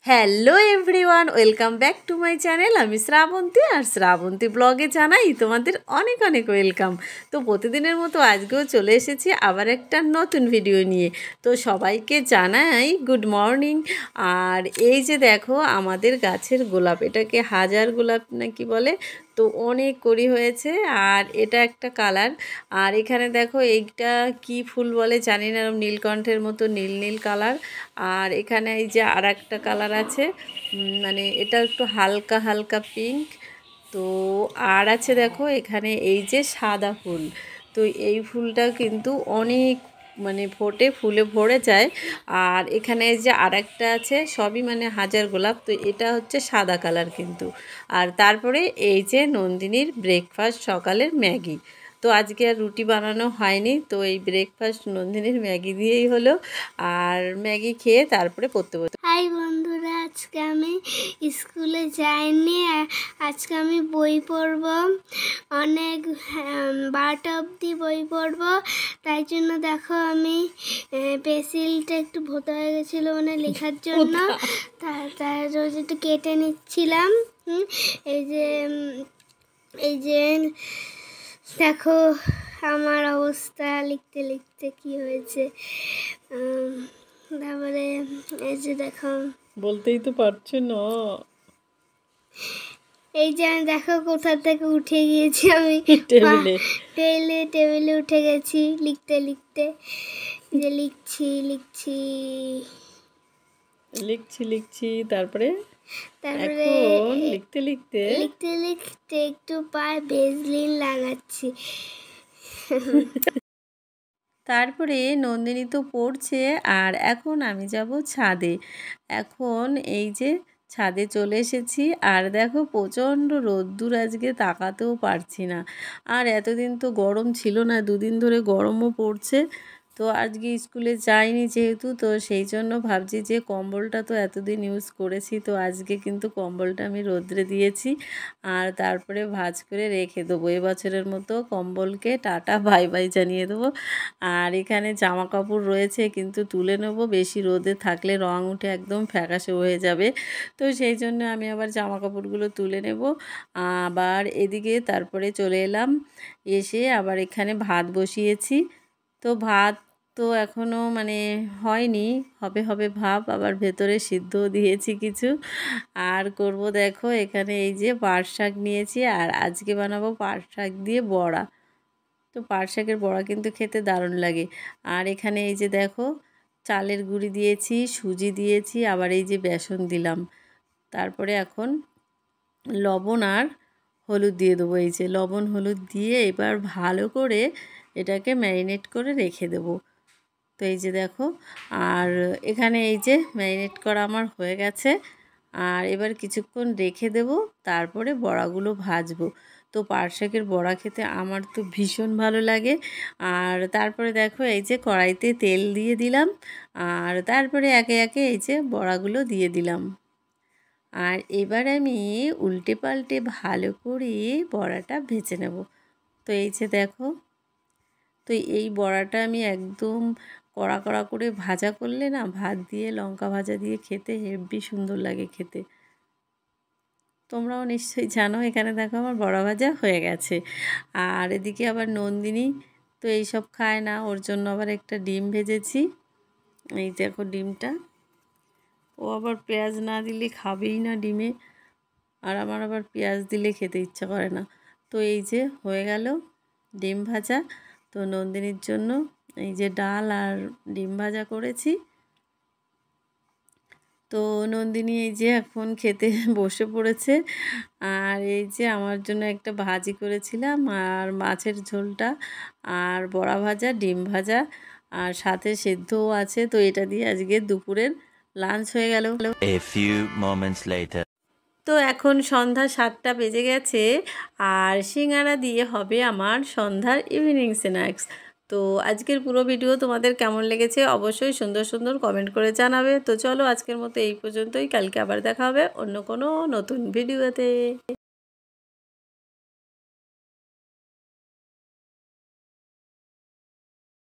Hello everyone, welcome back to my channel. আমি শ্রাবন্তী, আর শ্রাবন্তী ব্লগে জানাই তোমাদের অনেক অনেক ওয়েলকাম। তো প্রতিদিনের মতো আজকেও চলে এসেছি আবার একটা নতুন ভিডিও নিয়ে। তো সবাইকে জানাই গুড মর্নিং। আর এই যে দেখো আমাদের গাছের গোলাপ, এটাকে হাজার গোলাপ নাকি বলে, তো অনেক কড়ি হয়েছে। আর এটা একটা কালার। আর এখানে দেখো এইটা কি ফুল বলে জানি না, নীলকণ্ঠের মতো নীল নীল কালার। আর এখানে এই যে আর একটা কালার আছে, মানে এটা একটু হালকা হালকা পিঙ্ক। তো আর আছে দেখো এখানে এই যে সাদা ফুল। তো এই ফুলটা কিন্তু অনেক মানে ফোটে, ফুলে ভরে যায়। আর এখানে এই যে আর একটা আছে, সবই মানে হাজার গোলাপ। তো এটা হচ্ছে সাদা কালার কিন্তু। আর তারপরে এই যে নন্দিনীর ব্রেকফাস্ট, সকালের ম্যাগি। তো আজকে আর রুটি বানানো হয়নি, তো এই ব্রেকফাস্ট নন্দিনীর ম্যাগি দিয়েই হলো। আর ম্যাগি খেয়ে তারপরে পড়তে বসে। হাই বন্ধুরা, আজকে আমি স্কুলে যাইনি। আজকে আমি বই পড়ব, অনেক 12টা অবধি বই পড়ব। তাই জন্য দেখো আমি পেন্সিলটা একটু ভোতা হয়ে গেছিলো মানে লেখার জন্য, তার রোজ একটু কেটে নিচ্ছিলাম। এই যে দেখো আমার অবস্থা লিখতে লিখতে কি হয়েছে। তারপরে এই যে দেখো, বলতেই তো পারছো না। এই যে আমি দেখো কোথা থেকে উঠে গিয়েছি, আমি টেবিলে উঠে গেছি লিখতে লিখতে। যে লিখছি তারপরে লিখতে লিখতে একটু পায়ে ভেজলিন লাগাচ্ছি। তারপরে নন্দিনী তো পড়ছে। আর এখন আমি যাব ছাদে। এখন এই যে ছাদে চলে এসেছি। আর দেখো প্রচণ্ড রোদ্দুর, আজকে তাকাতেও পারছি না। আর এতদিন তো গরম ছিল না, দুদিন ধরে গরমও পড়ছে। তো আজকে স্কুলে যাইনি যেহেতু, তো সেই জন্য ভাবছি যে কম্বলটা তো এতদিন ইউজ করেছি, তো আজকে কিন্তু কম্বলটা আমি রোদ্রে দিয়েছি। আর তারপরে ভাঁজ করে রেখে দেবো। এবছরের মতো কম্বলকে টাটা বাই বাই জানিয়ে দেবো। আর এখানে জামা কাপড় রয়েছে, কিন্তু তুলে নেব, বেশি রোদে থাকলে রং উঠে একদম ফ্যাকাশে হয়ে যাবে। তো সেই জন্য আমি আবার জামা কাপড়গুলো তুলে নেব। আবার এদিকে তারপরে চলে এলাম, এসে আবার এখানে ভাত বসিয়েছি। তো ভাত তো এখনও মানে হয়নি, হবে ভাব। আবার ভেতরে সিদ্ধ দিয়েছি কিছু। আর করব দেখো এখানে এই যে পাট শাক নিয়েছি, আর আজকে বানাবো পাট শাক দিয়ে বড়া। তো পাট শাকের বড়া কিন্তু খেতে দারুণ লাগে। আর এখানে এই যে দেখো চালের গুঁড়ি দিয়েছি, সুজি দিয়েছি, আবার এই যে বেসন দিলাম। তারপরে এখন লবণ আর হলুদ দিয়ে দেবো। এই যে লবণ হলুদ দিয়ে এবার ভালো করে এটাকে ম্যারিনেট করে রেখে দেবো। তো এই যে দেখো, আর এখানে এই যে ম্যারিনেট করা আমার হয়ে গেছে। আর এবার কিছুক্ষণ রেখে দেব, তারপরে বড়াগুলো ভাজবো। তো পাট শাকের বড়া খেতে আমার তো ভীষণ ভালো লাগে। আর তারপরে দেখো এই যে কড়াইতে তেল দিয়ে দিলাম। আর তারপরে একে একে এই যে বড়াগুলো দিয়ে দিলাম। আর এবার আমি উল্টে পাল্টে ভালো করে বড়াটা ভেজে নেব। তো এই যে দেখো, তো এই বড়াটা আমি একদম কড়া কড়া করে ভাজা করলে না, ভাত দিয়ে লঙ্কা ভাজা দিয়ে খেতে হেব্বি সুন্দর লাগে খেতে। তোমরাও নিশ্চয়ই জানো। এখানে দেখো আমার বড়া ভাজা হয়ে গেছে। আর এদিকে আবার নন্দিনী তো এইসব খায় না, ওর জন্য আবার একটা ডিম ভেজেছি। এই দেখো ডিমটা, ও আবার পেঁয়াজ না দিলে খাবেই না ডিমে। আর আমার আবার পেঁয়াজ দিলে খেতে ইচ্ছা করে না। তো এই যে হয়ে গেল ডিম ভাজা। তো নন্দিনীর জন্য এই যে ডাল আর ডিম ভাজা করেছি। তো নন্দিনী এই যে এখন খেতে বসে পড়েছে। আর এই যে আমার জন্য একটা ভাজি করেছিলাম, আর মাছের ঝোলটা, আর বড়া ভাজা, ডিম ভাজা, আর সাথে সেদ্ধও আছে। তো এটা দিয়ে আজকে দুপুরের লাঞ্চ হয়ে গেল। A few moments later. তো এখন সন্ধ্যা 7টা বেজে গেছে। আর সিঙ্গারা দিয়ে হবে আমার সন্ধ্যার ইভিনিং স্ন্যাক্স। তো আজকের পুরো ভিডিও তোমাদের কেমন লেগেছে অবশ্যই সুন্দর সুন্দর কমেন্ট করে জানাবে। তো চলো আজকের মতো এই পর্যন্তই, কালকে আবার দেখা হবে অন্য কোনো নতুন ভিডিওতে।